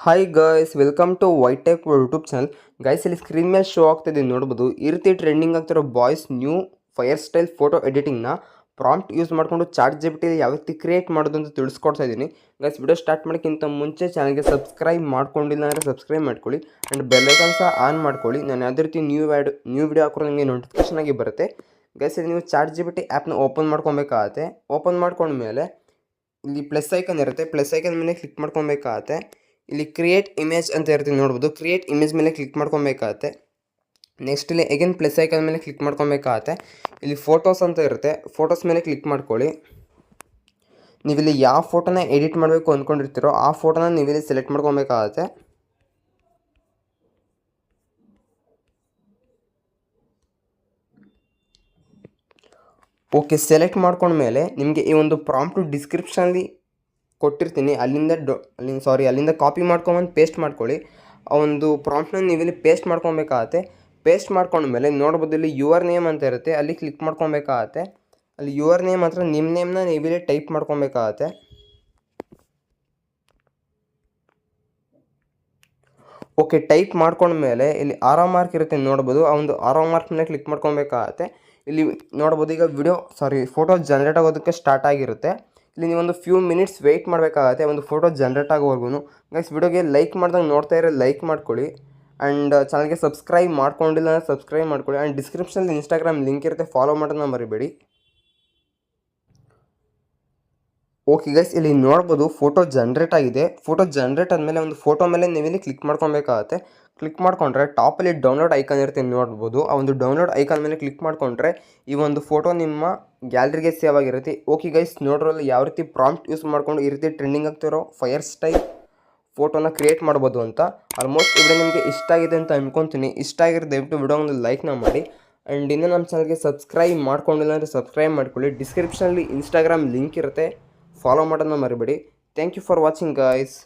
Hi guys, welcome to white tech YouTube channel. Guys, ಇಲ್ಲಿ screen ಮೇಲೆ show ಆಗ್ತಿದೆ ನೋಡ್ಬೋದು. ಈ ರೀತಿ ಟ್ರೆಂಡಿಂಗ್ ಆಗ್ತಿರೋ boys new fire style photo ಎಡಿಟಿಂಗ್ನ ಪ್ರಾಂಪ್ಟ್ ಯೂಸ್ ಮಾಡಿಕೊಂಡು ಚಾಟ್ ಜಿಪಿಟಿ ಯಾವ ರೀತಿ ಕ್ರಿಯೇಟ್ ಮಾಡೋದು ಅಂತ ತಿಳಿಸ್ಕೊಡ್ತಾ ಇದ್ದೀನಿ. ಗೈಸ್, ವಿಡಿಯೋ ಸ್ಟಾರ್ಟ್ ಮಾಡೋಕ್ಕಿಂತ ಮುಂಚೆ ಚಾನಲ್ಗೆ ಸಬ್ಸ್ಕ್ರೈಬ್ ಮಾಡ್ಕೊಂಡಿಲ್ಲ ಅಂದರೆ ಸಬ್ಸ್ಕ್ರೈಬ್ ಮಾಡ್ಕೊಳ್ಳಿ ಆ್ಯಂಡ್ ಬೆಲ್ ಐಕಾನ್ ಸಹ ಆನ್ ಮಾಡ್ಕೊಳ್ಳಿ. ನಾನು ಯಾವುದೇ ರೀತಿ ನ್ಯೂ ವಿಡಿಯೋ ಹಾಕೋದು ನಿಮಗೆ ನೋಟಿಫಿಕೇಶನ್ ಆಗಿ ಬರುತ್ತೆ. ಗೈಸ್, ಇಲ್ಲಿ ನೀವು ಚಾಟ್ ಜಿಪಿಟಿ ಆ್ಯಪ್ನ ಓಪನ್ ಮಾಡ್ಕೊಬೇಕಾಗತ್ತೆ. ಓಪನ್ ಮಾಡ್ಕೊಂಡ್ಮೇಲೆ ಇಲ್ಲಿ ಪ್ಲಸ್ ಐಕನ್ ಇರುತ್ತೆ. ಪ್ಲಸ್ ಐಕನ್ ಮೇಲೆ ಕ್ಲಿಕ್ ಮಾಡ್ಕೊಬೇಕಾಗತ್ತೆ. ಇಲ್ಲಿ ಕ್ರಿಯೇಟ್ ಇಮೇಜ್ ಅಂತ ಇರ್ತೀವಿ ನೋಡ್ಬೋದು. ಕ್ರಿಯೇಟ್ ಇಮೇಜ್ ಮೇಲೆ ಕ್ಲಿಕ್ ಮಾಡ್ಕೊಬೇಕಾಗತ್ತೆ. ನೆಕ್ಸ್ಟ್ ಇಲ್ಲಿ ಅಗೇನ್ ಪ್ಲಸ್ ಐಕನ್ ಮೇಲೆ ಕ್ಲಿಕ್ ಮಾಡ್ಕೊಬೇಕಾಗತ್ತೆ. ಇಲ್ಲಿ ಫೋಟೋಸ್ ಅಂತ ಇರುತ್ತೆ. ಫೋಟೋಸ್ ಮೇಲೆ ಕ್ಲಿಕ್ ಮಾಡ್ಕೊಳ್ಳಿ. ನೀವಿಲ್ಲಿ ಯಾವ ಫೋಟೋನ ಎಡಿಟ್ ಮಾಡಬೇಕು ಅಂದ್ಕೊಂಡಿರ್ತೀರೋ ಆ ಫೋಟೋನ ನೀವಿಲ್ಲಿ ಸೆಲೆಕ್ಟ್ ಮಾಡ್ಕೊಬೇಕಾಗತ್ತೆ. ಓಕೆ, ಸೆಲೆಕ್ಟ್ ಮಾಡ್ಕೊಂಡ್ಮೇಲೆ ನಿಮಗೆ ಈ ಒಂದು ಪ್ರಾಂಪ್ಟು ಡಿಸ್ಕ್ರಿಪ್ಷನಲ್ಲಿ ಕೊಟ್ಟಿರ್ತೀನಿ. ಅಲ್ಲಿಂದ ಕಾಪಿ ಮಾಡ್ಕೊಂಬಂದು ಪೇಸ್ಟ್ ಮಾಡ್ಕೊಳ್ಳಿ. ಆ ಒಂದು ಪ್ರಾಂಪ್ಟ್ನ ನೀವಿಲ್ಲಿ ಪೇಸ್ಟ್ ಮಾಡ್ಕೊಬೇಕಾಗತ್ತೆ. ಪೇಸ್ಟ್ ಮಾಡ್ಕೊಂಡ್ಮೇಲೆ ನೋಡ್ಬೋದು ಇಲ್ಲಿ ಯುವರ್ ನೇಮ್ ಅಂತ ಇರುತ್ತೆ. ಅಲ್ಲಿ ಕ್ಲಿಕ್ ಮಾಡ್ಕೊಬೇಕಾಗತ್ತೆ. ಅಲ್ಲಿ ಯುವರ್ ನೇಮ್ ಹತ್ರ ನಿಮ್ಮ ನೇಮ್ನ ನೀವಿಲ್ಲಿ ಟೈಪ್ ಮಾಡ್ಕೊಬೇಕಾಗತ್ತೆ. ಓಕೆ, ಟೈಪ್ ಮಾಡ್ಕೊಂಡ್ಮೇಲೆ ಇಲ್ಲಿ ಆರೋ ಮಾರ್ಕ್ ಇರುತ್ತೆ ನೋಡ್ಬೋದು. ಆ ಒಂದು ಆರೋ ಮಾರ್ಕ್ ಮೇಲೆ ಕ್ಲಿಕ್ ಮಾಡ್ಕೊಬೇಕಾಗತ್ತೆ. ಇಲ್ಲಿ ನೋಡ್ಬೋದು ಈಗ ಫೋಟೋ ಜನ್ರೇಟ್ ಆಗೋದಕ್ಕೆ ಸ್ಟಾರ್ಟ್ ಆಗಿರುತ್ತೆ. ಇಲ್ಲಿ ನೀವೊಂದು ಫ್ಯೂ ಮಿನಿಟ್ಸ್ ವೆಯ್ಟ್ ಮಾಡಬೇಕಾಗತ್ತೆ ಒಂದು ಫೋಟೋ ಜನ್ರೇಟ್ ಆಗೋವರೆಗೂ. ಗೈಸ್, ವಿಡಿಯೋಗೆ ಲೈಕ್ ಮಾಡ್ದಂಗೆ ನೋಡ್ತಾ ಇರೋ ಲೈಕ್ ಮಾಡ್ಕೊಳ್ಳಿ ಆ್ಯಂಡ್ ಚಾನಲ್ಗೆ ಸಬ್ಸ್ಕ್ರೈಬ್ ಮಾಡ್ಕೊಂಡಿಲ್ಲ ಅಂದರೆ ಸಬ್ಸ್ಕ್ರೈಬ್ ಮಾಡ್ಕೊಳ್ಳಿ. ಆ್ಯಂಡ್ ಡಿಸ್ಕ್ರಿಪ್ಷನಲ್ಲಿ ಇನ್ಸ್ಟಾಗ್ರಾಮ್ ಲಿಂಕ್ ಇರುತ್ತೆ, ಫಾಲೋ ಮಾಡೋದನ್ನ ಮರಿಬೇಡಿ. ಓಕೆ ಗೈಸ್, ಇಲ್ಲಿ ನೋಡ್ಬೋದು ಫೋಟೋ ಜನ್ರೇಟ್ ಆಗಿದೆ. ಫೋಟೋ ಜನ್ರೇಟ್ ಆದಮೇಲೆ ಒಂದು ಫೋಟೋ ಮೇಲೆ ನೀವಿಲ್ಲಿ ಕ್ಲಿಕ್ ಮಾಡ್ಕೊಬೇಕಾಗತ್ತೆ. ಕ್ಲಿಕ್ ಮಾಡಿಕೊಂಡ್ರೆ ಟಾಪಲ್ಲಿ ಡೌನ್ಲೋಡ್ ಐಕಾನ್ ಇರುತ್ತೆ ನೋಡ್ಬೋದು. ಆ ಒಂದು ಡೌನ್ಲೋಡ್ ಐಕಾನ್ ಮೇಲೆ ಕ್ಲಿಕ್ ಮಾಡಿಕೊಂಡ್ರೆ ಈ ಒಂದು ಫೋಟೋ ನಿಮ್ಮ ಗ್ಯಾಲರಿಗೆ ಸೇವ್ ಆಗಿರುತ್ತೆ. ಓಕೆ ಗೈಸ್, ನೋಡ್ರಲ್ಲ ಯಾವ ರೀತಿ ಪ್ರಾಂಪ್ಟ್ ಯೂಸ್ ಮಾಡ್ಕೊಂಡು ಈ ರೀತಿ ಟ್ರೆಂಡಿಂಗ್ ಆಗ್ತಿರೋ ಫೈರ್ ಸ್ಟೈಲ್ ಫೋಟೋನ ಕ್ರಿಯೇಟ್ ಮಾಡ್ಬೋದು ಅಂತ. ಆಲ್ಮೋಸ್ಟ್ ವಿಡಿಯೋ ನಿಮಗೆ ಇಷ್ಟ ಆಗಿದೆ ಅಂತ ಅನ್ಕೊತೀನಿ. ಇಷ್ಟ ಆಗಿರೋ ದಯವಿಟ್ಟು ವಿಡಿಯೋ ಒಂದು ಲೈಕ್ನ ಮಾಡಿ ಆ್ಯಂಡ್ ಇನ್ನೂ ನಮ್ಮ ಚಾನಲ್ಗೆ ಸಬ್ಸ್ಕ್ರೈಬ್ ಮಾಡ್ಕೊಂಡಿಲ್ಲ ಅಂದರೆ ಸಬ್ಸ್ಕ್ರೈಬ್ ಮಾಡ್ಕೊಳ್ಳಿ. ಡಿಸ್ಕ್ರಿಪ್ಷನಲ್ಲಿ ಇನ್ಸ್ಟಾಗ್ರಾಮ್ ಲಿಂಕ್ ಇರುತ್ತೆ, ಫಾಲೋ ಮಾಡೋದನ್ನ ಮರಿಬೇಡಿ. Thank you for watching guys.